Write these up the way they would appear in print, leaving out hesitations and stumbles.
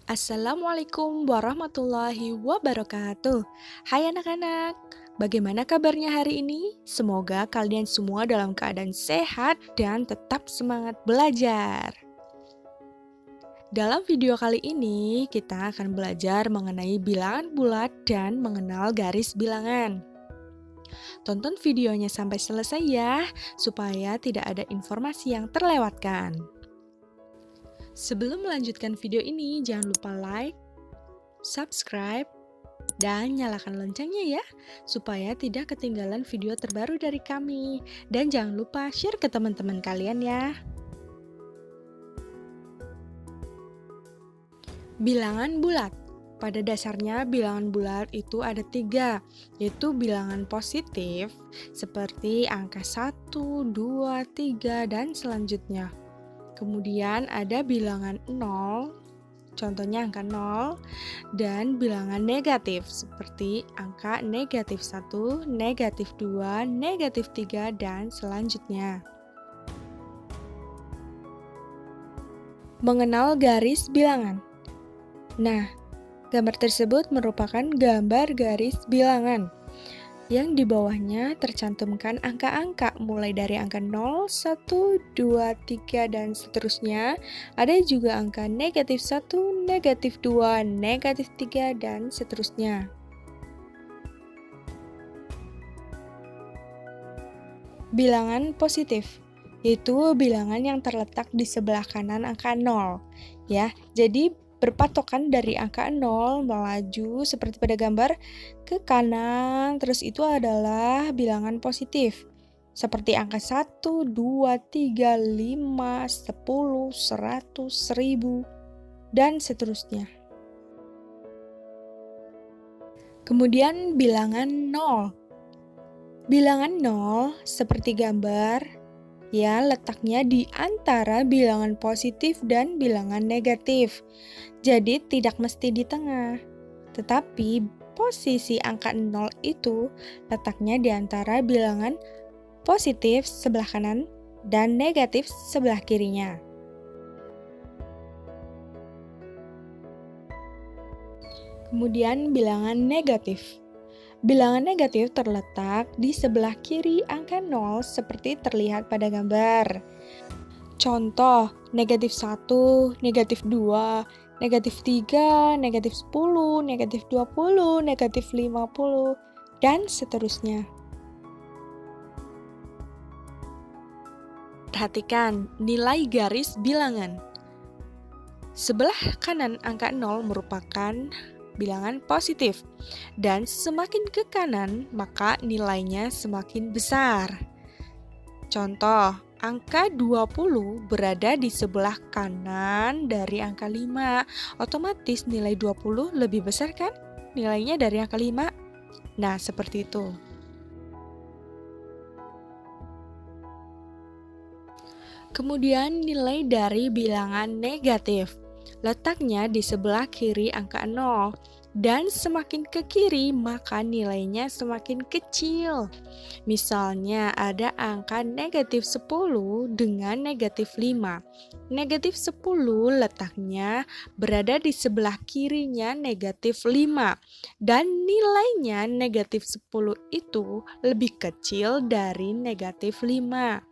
Assalamualaikum warahmatullahi wabarakatuh. Hai anak-anak, bagaimana kabarnya hari ini? Semoga kalian semua dalam keadaan sehat dan tetap semangat belajar. Dalam video kali ini, kita akan belajar mengenai bilangan bulat dan mengenal garis bilangan. Tonton videonya sampai selesai ya, supaya tidak ada informasi yang terlewatkan. Sebelum melanjutkan video ini, jangan lupa like, subscribe, dan nyalakan loncengnya ya, supaya tidak ketinggalan video terbaru dari kami. Dan jangan lupa share ke teman-teman kalian ya. Bilangan bulat. Pada dasarnya bilangan bulat itu ada 3, yaitu bilangan positif seperti angka 1, 2, 3, dan selanjutnya. Kemudian ada bilangan 0, contohnya angka 0, dan bilangan negatif seperti angka negatif 1, negatif 2, negatif 3, dan selanjutnya. Mengenal garis bilangan. Nah, gambar tersebut merupakan gambar garis bilangan yang di bawahnya tercantumkan angka-angka mulai dari angka 0, 1, 2, 3, dan seterusnya. Ada juga angka negatif 1, negatif 2, negatif 3, dan seterusnya. Bilangan positif, yaitu bilangan yang terletak di sebelah kanan angka 0. Ya, jadi berpatokan dari angka 0 melaju seperti pada gambar ke kanan, terus itu adalah bilangan positif. Seperti angka 1, 2, 3, 5, 10, 100, 1000, dan seterusnya. Kemudian bilangan 0. Bilangan 0 seperti gambar, ya, letaknya di antara bilangan positif dan bilangan negatif. Jadi tidak mesti di tengah. Tetapi posisi angka 0 itu letaknya di antara bilangan positif sebelah kanan dan negatif sebelah kirinya. Kemudian bilangan negatif. Bilangan negatif terletak di sebelah kiri angka 0 seperti terlihat pada gambar. Contoh, negatif 1, negatif 2, negatif 3, negatif 10, negatif 20, negatif 50, dan seterusnya. Perhatikan nilai garis bilangan. Sebelah kanan angka 0 merupakan bilangan positif, dan semakin ke kanan maka nilainya semakin besar. Contoh, angka 20 berada di sebelah kanan dari angka 5. Otomatis nilai 20 lebih besar kan nilainya dari angka 5? Nah, seperti itu. Kemudian nilai dari bilangan negatif. Letaknya di sebelah kiri angka 0. Dan semakin ke kiri maka nilainya semakin kecil. Misalnya ada angka negatif 10 dengan negatif 5. Negatif 10 letaknya berada di sebelah kirinya negatif 5. Dan nilainya negatif 10 itu lebih kecil dari negatif 5.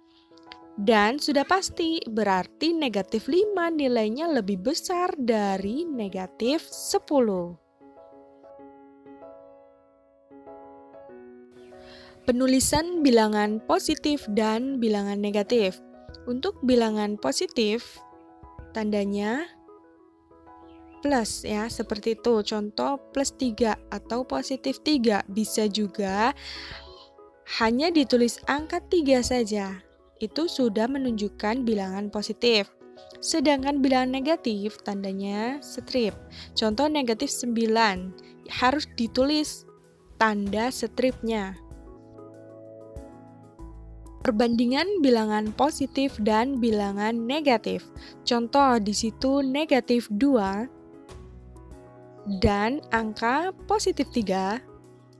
Dan sudah pasti berarti negatif 5 nilainya lebih besar dari negatif 10. Penulisan bilangan positif dan bilangan negatif. Untuk bilangan positif, tandanya plus ya, seperti itu. Contoh plus 3 atau positif 3. Bisa juga hanya ditulis angka 3 saja. Itu sudah menunjukkan bilangan positif. Sedangkan bilangan negatif tandanya strip. Contoh negatif 9 harus ditulis tanda stripnya. Perbandingan bilangan positif dan bilangan negatif. Contoh di situ negatif 2 dan angka positif 3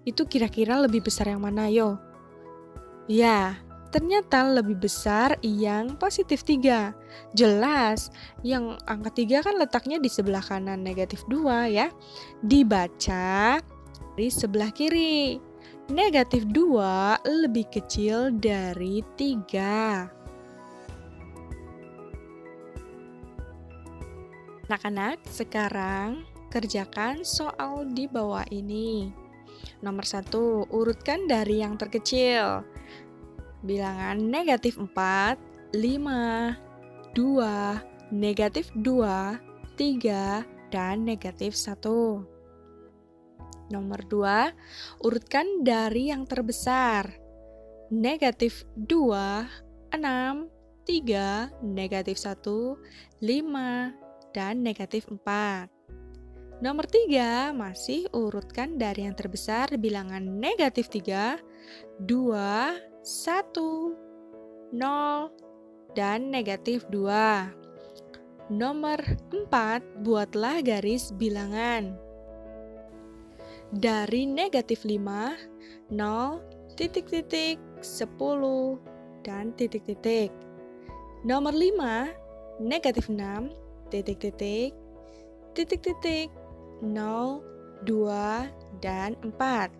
itu kira-kira lebih besar yang mana yo? Ya, Ternyata lebih besar yang positif 3. Jelas, yang angka 3 kan letaknya di sebelah kanan negatif 2 ya. Dibaca di sebelah kiri. Negatif 2 lebih kecil dari 3. Anak-anak, sekarang kerjakan soal di bawah ini. Nomor 1, urutkan dari yang terkecil. Bilangan negatif 4, 5, 2, negatif 2, 3, dan negatif 1. Nomor 2, urutkan dari yang terbesar. Negatif 2, 6, 3, negatif 1, 5, dan negatif 4. Nomor 3, masih urutkan dari yang terbesar bilangan negatif 3, 2, 1, 0, dan negatif 2. Nomor 4, buatlah garis bilangan. Dari negatif 5, 0, titik-titik, 10, dan titik-titik. Nomor 5, negatif 6, titik-titik, titik-titik, 0, 2, dan 4.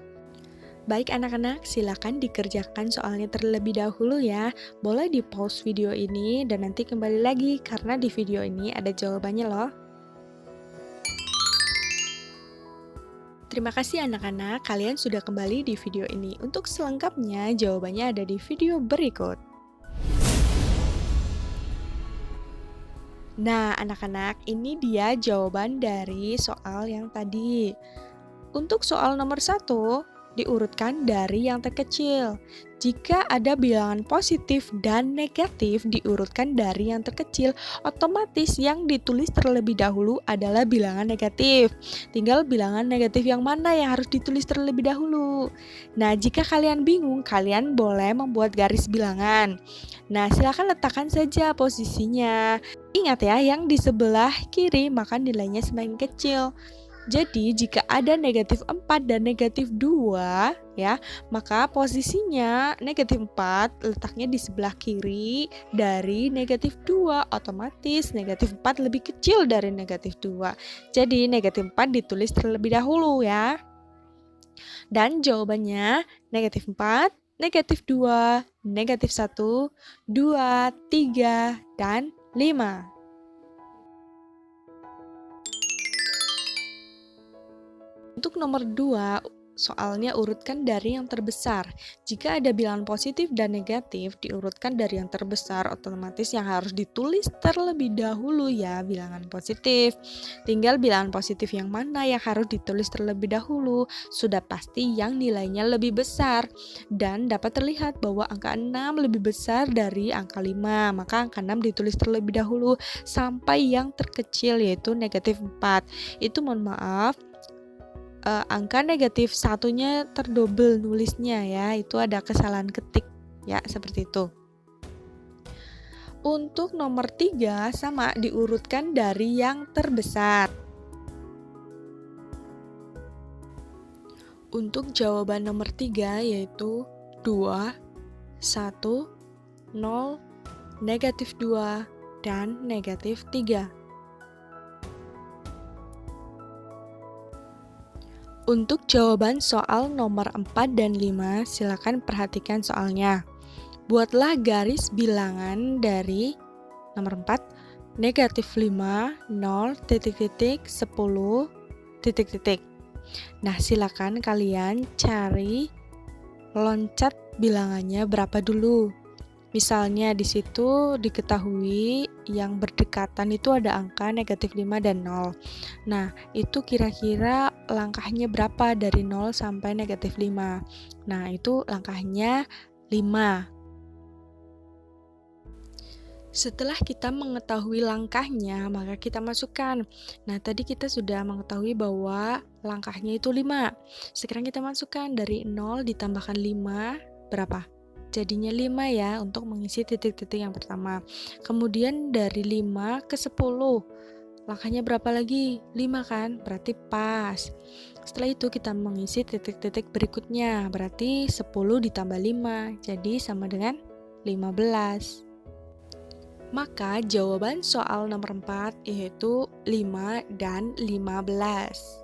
Baik anak-anak, silakan dikerjakan soalnya terlebih dahulu ya. Boleh di pause video ini dan nanti kembali lagi karena di video ini ada jawabannya loh. Terima kasih anak-anak, kalian sudah kembali di video ini. Untuk selengkapnya, jawabannya ada di video berikut. Nah, anak-anak, ini dia jawaban dari soal yang tadi. Untuk soal nomor 1, diurutkan dari yang terkecil. Jika ada bilangan positif dan negatif diurutkan dari yang terkecil, otomatis yang ditulis terlebih dahulu adalah bilangan negatif. Tinggal bilangan negatif yang mana yang harus ditulis terlebih dahulu. Nah, jika kalian bingung, kalian boleh membuat garis bilangan. Nah, silakan letakkan saja posisinya. Ingat ya, yang di sebelah kiri maka nilainya semakin kecil. Jadi jika ada negatif 4 dan negatif 2 ya, maka posisinya negatif 4 letaknya di sebelah kiri dari negatif 2, otomatis negatif 4 lebih kecil dari negatif 2. Jadi negatif 4 ditulis terlebih dahulu ya. Dan jawabannya negatif 4, negatif 2, negatif 1, 2, 3, dan 5. Untuk nomor 2, soalnya urutkan dari yang terbesar. Jika ada bilangan positif dan negatif, diurutkan dari yang terbesar, otomatis yang harus ditulis terlebih dahulu ya bilangan positif. Tinggal bilangan positif yang mana yang harus ditulis terlebih dahulu, sudah pasti yang nilainya lebih besar. Dan dapat terlihat bahwa angka 6 lebih besar dari angka 5, maka angka 6 ditulis terlebih dahulu sampai yang terkecil yaitu negatif 4. Itu mohon maaf, angka negatif satunya terdobel nulisnya ya, itu ada kesalahan ketik ya, seperti itu. Untuk nomor 3 sama diurutkan dari yang terbesar. Untuk jawaban nomor 3 yaitu 2, 1, 0, negatif 2, dan negatif 3. Untuk jawaban soal nomor 4 dan 5, silakan perhatikan soalnya. Buatlah garis bilangan dari nomor 4, negatif 5, 0, titik-titik, 10, titik-titik. Nah, silakan kalian cari loncat bilangannya berapa dulu. Misalnya di situ diketahui yang berdekatan itu ada angka negatif 5 dan 0. Nah, itu kira-kira langkahnya berapa dari 0 sampai negatif 5? Nah, itu langkahnya 5. Setelah kita mengetahui langkahnya, maka kita masukkan. Nah, tadi kita sudah mengetahui bahwa langkahnya itu 5. Sekarang kita masukkan dari 0 ditambahkan 5, berapa? Jadinya 5 ya untuk mengisi titik-titik yang pertama. Kemudian dari 5 ke 10. Langkahnya berapa lagi? 5 kan? Berarti pas. Setelah itu kita mengisi titik-titik berikutnya. Berarti 10 ditambah 5. Jadi sama dengan 15. Maka jawaban soal nomor 4 yaitu 5 dan 15.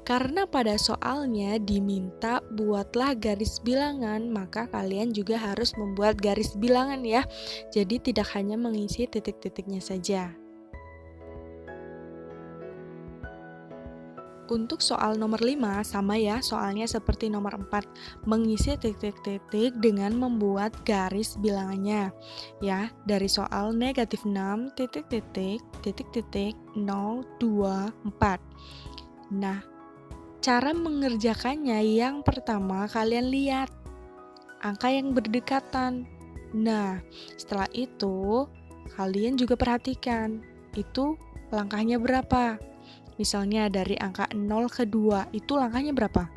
Karena pada soalnya diminta buatlah garis bilangan, maka kalian juga harus membuat garis bilangan ya. Jadi tidak hanya mengisi titik-titiknya saja. Untuk soal nomor 5 sama ya, soalnya seperti nomor 4, mengisi titik-titik dengan membuat garis bilangannya. Ya, dari soal negatif 6 titik-titik, titik-titik, 0, 2, 4. Nah, cara mengerjakannya yang pertama kalian lihat angka yang berdekatan. Nah, setelah itu kalian juga perhatikan itu langkahnya berapa. Misalnya dari angka 0 ke 2 itu langkahnya berapa?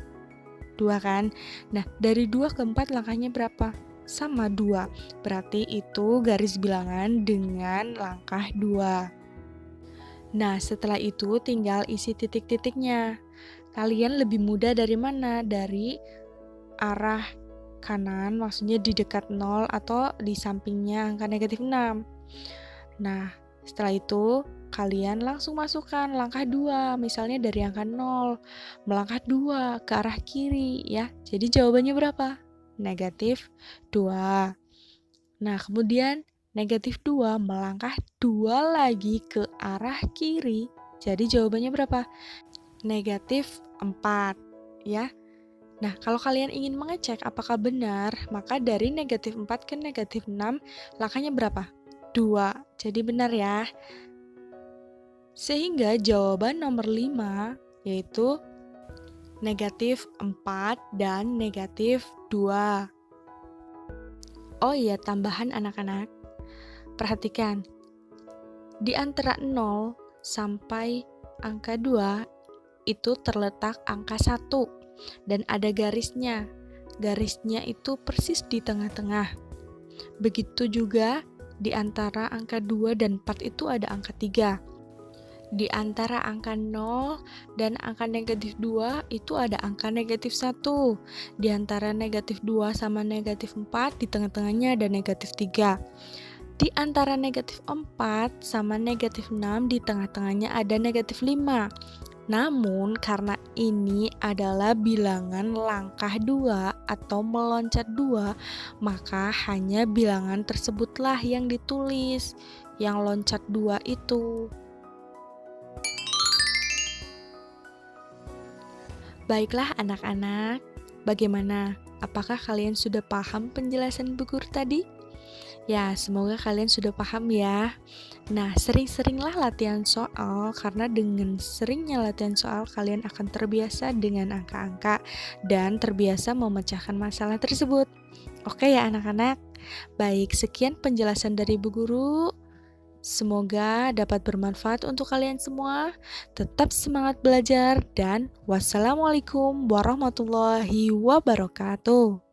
2 kan? Nah, dari 2 ke 4 langkahnya berapa? Sama 2. Berarti itu garis bilangan dengan langkah 2. Nah, setelah itu tinggal isi titik-titiknya. Kalian lebih mudah dari mana? Dari arah kanan, maksudnya di dekat 0 atau di sampingnya angka negatif 6. Nah, setelah itu kalian langsung masukkan langkah 2, misalnya dari angka 0, melangkah 2 ke arah kiri ya. Jadi jawabannya berapa? Negatif 2. Nah, kemudian negatif 2 melangkah 2 lagi ke arah kiri. Jadi jawabannya berapa? Negatif 4 ya. Nah, kalau kalian ingin mengecek apakah benar, maka dari negatif 4 ke negatif 6 langkahnya berapa? 2. Jadi benar ya. Sehingga jawaban nomor 5 yaitu negatif 4 dan negatif 2. Oh iya, tambahan anak-anak. Perhatikan, di antara 0 sampai angka 2 itu terletak angka 1 dan ada garisnya. Garisnya itu persis di tengah-tengah. Begitu juga di antara angka 2 dan 4 itu ada angka 3. Di antara angka 0 dan angka negatif 2 itu ada angka negatif 1. Di antara negatif 2 sama negatif 4 di tengah-tengahnya ada negatif 3. Di antara negatif 4 sama negatif 6 di tengah-tengahnya ada negatif 5. Namun karena ini adalah bilangan langkah 2 atau meloncat 2, maka hanya bilangan tersebutlah yang ditulis, yang loncat 2 itu. Baiklah anak-anak, bagaimana? Apakah kalian sudah paham penjelasan Bu Guru tadi? Ya, semoga kalian sudah paham ya. Nah, sering-seringlah latihan soal, karena dengan seringnya latihan soal, kalian akan terbiasa dengan angka-angka dan terbiasa memecahkan masalah tersebut. Oke ya anak-anak? Baik, sekian penjelasan dari Bu Guru. Semoga dapat bermanfaat untuk kalian semua. Tetap semangat belajar dan wassalamualaikum warahmatullahi wabarakatuh.